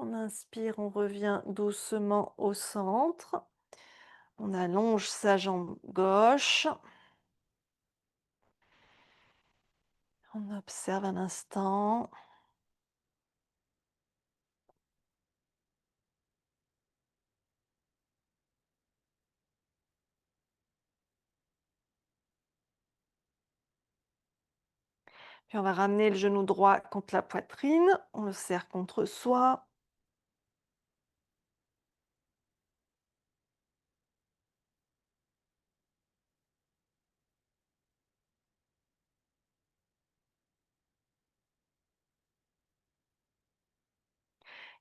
On inspire, on revient doucement au centre. On allonge sa jambe gauche. On observe un instant. Puis on va ramener le genou droit contre la poitrine. On le serre contre soi.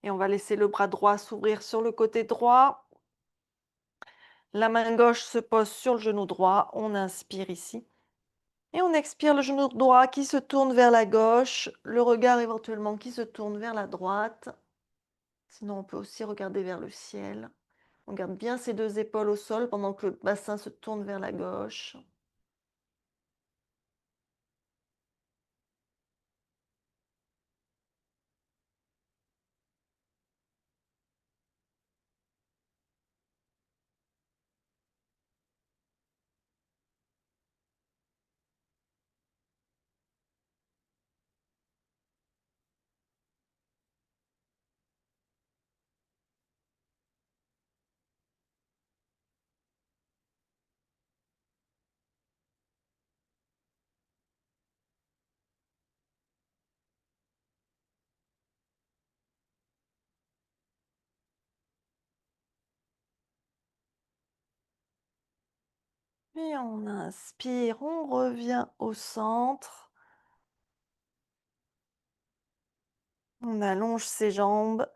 Et on va laisser le bras droit s'ouvrir sur le côté droit. La main gauche se pose sur le genou droit. On inspire ici. Et on expire le genou droit qui se tourne vers la gauche. Le regard éventuellement qui se tourne vers la droite. Sinon, on peut aussi regarder vers le ciel. On garde bien ses deux épaules au sol pendant que le bassin se tourne vers la gauche. Et on inspire, on revient au centre. On allonge ses jambes.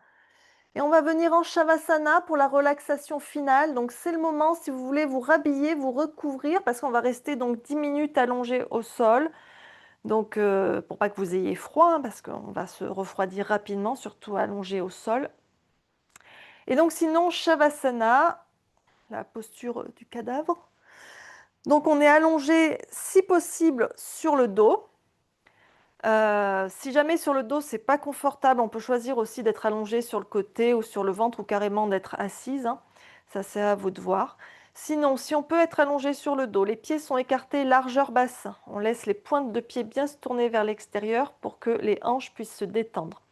Et on va venir en Shavasana pour la relaxation finale. Donc c'est le moment, si vous voulez, vous rhabiller, vous recouvrir, parce qu'on va rester donc 10 minutes allongé au sol. Donc pour pas que vous ayez froid, hein, parce qu'on va se refroidir rapidement, surtout allongé au sol. Et donc sinon, Shavasana, la posture du cadavre. Donc on est allongé, si possible, sur le dos. Si jamais sur le dos, c'est pas confortable, on peut choisir aussi d'être allongé sur le côté ou sur le ventre ou carrément d'être assise, hein. Ça, c'est à vous de voir. Sinon, si on peut être allongé sur le dos, les pieds sont écartés largeur bassin. On laisse les pointes de pied bien se tourner vers l'extérieur pour que les hanches puissent se détendre.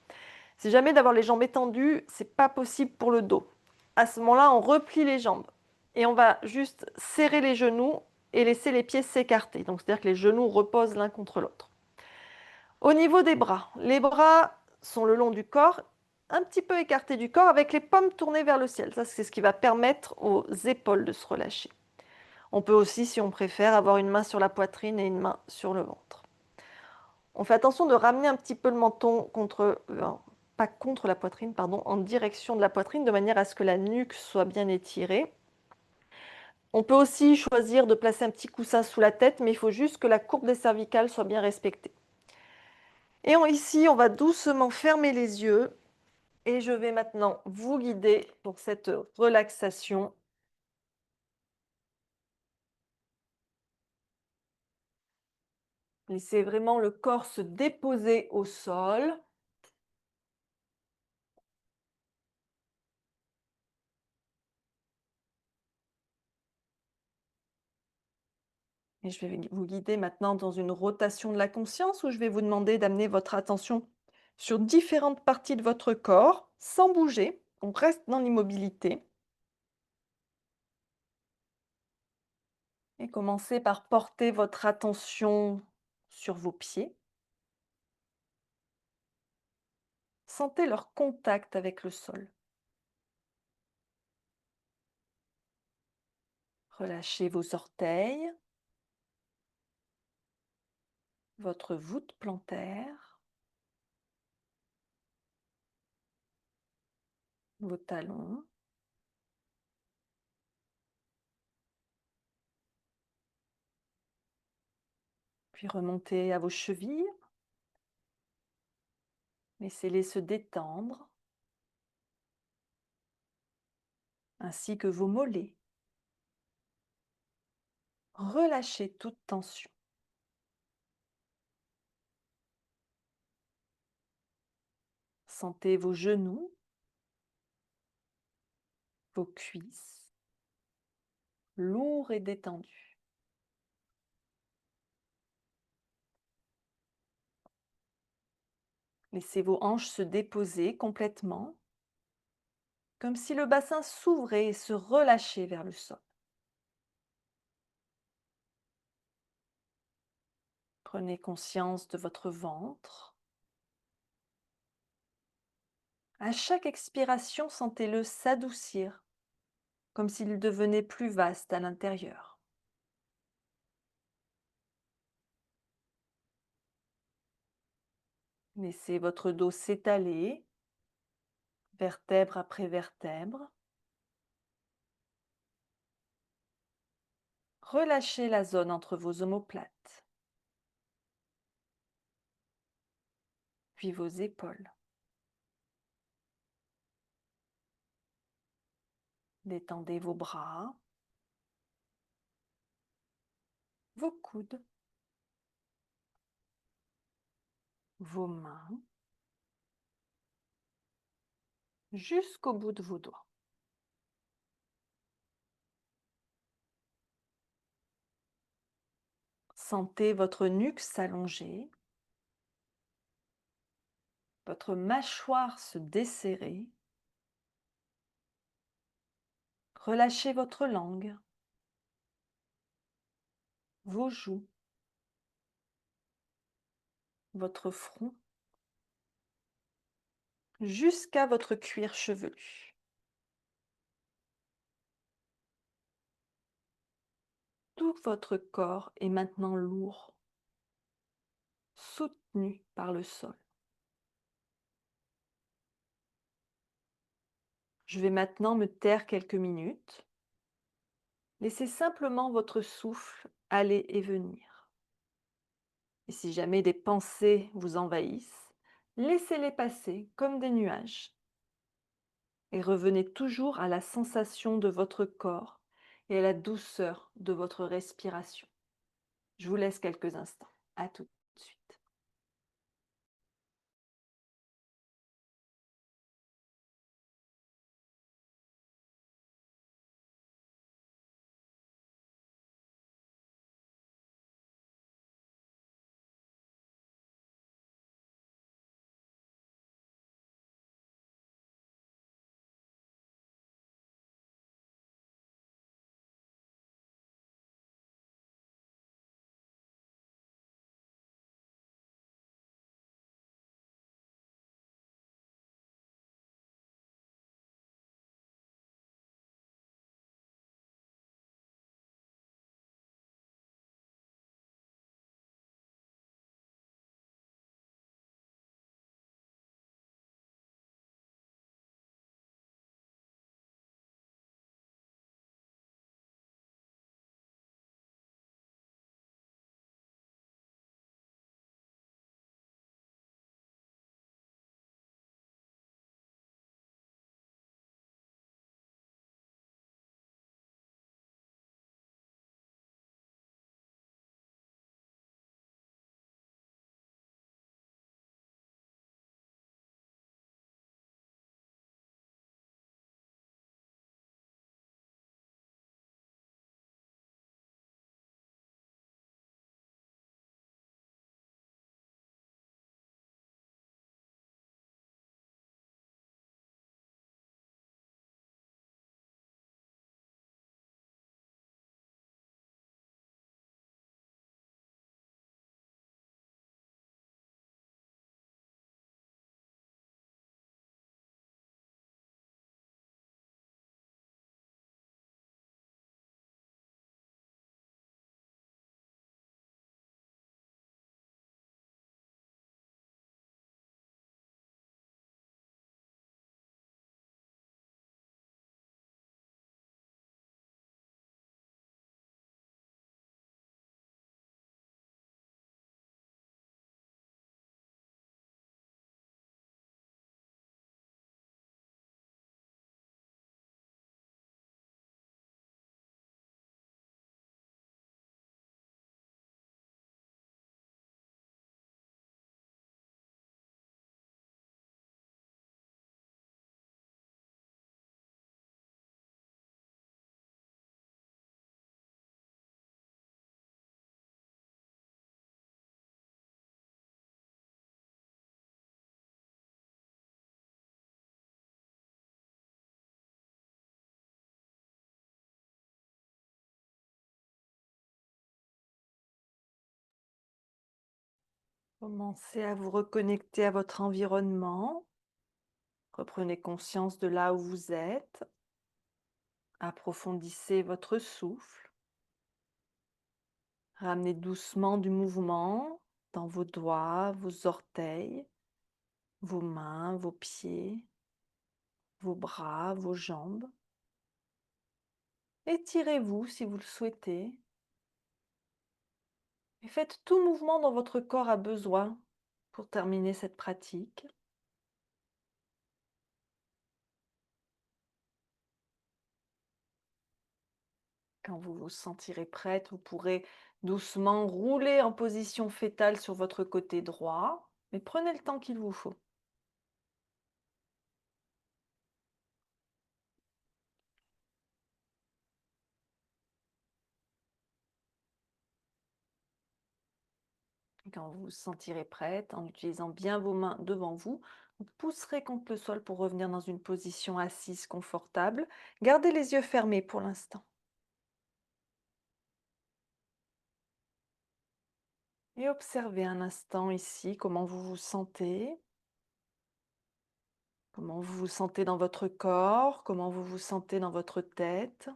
Si jamais d'avoir les jambes étendues, c'est pas possible pour le dos. À ce moment-là, on replie les jambes et on va juste serrer les genoux et laisser les pieds s'écarter. Donc, c'est-à-dire que les genoux reposent l'un contre l'autre. Au niveau des bras, les bras sont le long du corps, un petit peu écartés du corps, avec les paumes tournées vers le ciel. Ça, c'est ce qui va permettre aux épaules de se relâcher. On peut aussi, si on préfère, avoir une main sur la poitrine et une main sur le ventre. On fait attention de ramener un petit peu le menton contre, pas contre la poitrine, pardon, en direction de la poitrine, de manière à ce que la nuque soit bien étirée. On peut aussi choisir de placer un petit coussin sous la tête, mais il faut juste que la courbe des cervicales soit bien respectée. Et ici, on va doucement fermer les yeux et je vais maintenant vous guider pour cette relaxation. Laissez vraiment le corps se déposer au sol. Et je vais vous guider maintenant dans une rotation de la conscience où je vais vous demander d'amener votre attention sur différentes parties de votre corps sans bouger. On reste dans l'immobilité. Et commencez par porter votre attention sur vos pieds. Sentez leur contact avec le sol. Relâchez vos orteils, votre voûte plantaire, vos talons. Puis remontez à vos chevilles. Laissez-les se détendre, ainsi que vos mollets. Relâchez toute tension. Sentez vos genoux, vos cuisses, lourds et détendus. Laissez vos hanches se déposer complètement, comme si le bassin s'ouvrait et se relâchait vers le sol. Prenez conscience de votre ventre. À chaque expiration, sentez-le s'adoucir, comme s'il devenait plus vaste à l'intérieur. Laissez votre dos s'étaler, vertèbre après vertèbre. Relâchez la zone entre vos omoplates, puis vos épaules. Détendez vos bras, vos coudes, vos mains, jusqu'au bout de vos doigts. Sentez votre nuque s'allonger, votre mâchoire se desserrer. Relâchez votre langue, vos joues, votre front, jusqu'à votre cuir chevelu. Tout votre corps est maintenant lourd, soutenu par le sol. Je vais maintenant me taire quelques minutes. Laissez simplement votre souffle aller et venir. Et si jamais des pensées vous envahissent, laissez-les passer comme des nuages. Et revenez toujours à la sensation de votre corps et à la douceur de votre respiration. Je vous laisse quelques instants. À tout de suite. Commencez à vous reconnecter à votre environnement. Reprenez conscience de là où vous êtes. Approfondissez votre souffle. Ramenez doucement du mouvement dans vos doigts, vos orteils, vos mains, vos pieds, vos bras, vos jambes. Étirez-vous si vous le souhaitez. Et faites tout mouvement dont votre corps a besoin pour terminer cette pratique. Quand vous vous sentirez prête, vous pourrez doucement rouler en position fétale sur votre côté droit, mais prenez le temps qu'il vous faut. Et quand vous vous sentirez prête, en utilisant bien vos mains devant vous, vous pousserez contre le sol pour revenir dans une position assise confortable. Gardez les yeux fermés pour l'instant. Et observez un instant ici comment vous vous sentez, comment vous vous sentez dans votre corps, comment vous vous sentez dans votre tête.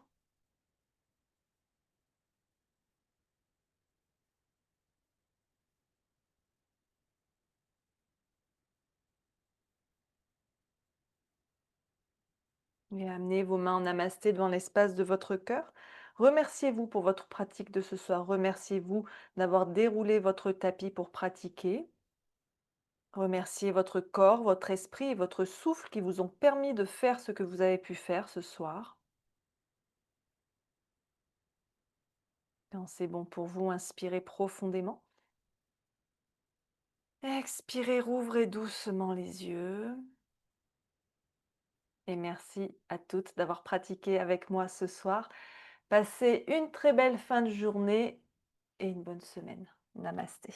Et amenez vos mains en namasté devant l'espace de votre cœur. Remerciez-vous pour votre pratique de ce soir. Remerciez-vous d'avoir déroulé votre tapis pour pratiquer. Remerciez votre corps, votre esprit et votre souffle qui vous ont permis de faire ce que vous avez pu faire ce soir. Quand c'est bon pour vous, inspirez profondément. Expirez, rouvrez doucement les yeux. Et merci à toutes d'avoir pratiqué avec moi ce soir. Passez une très belle fin de journée et une bonne semaine. Namasté.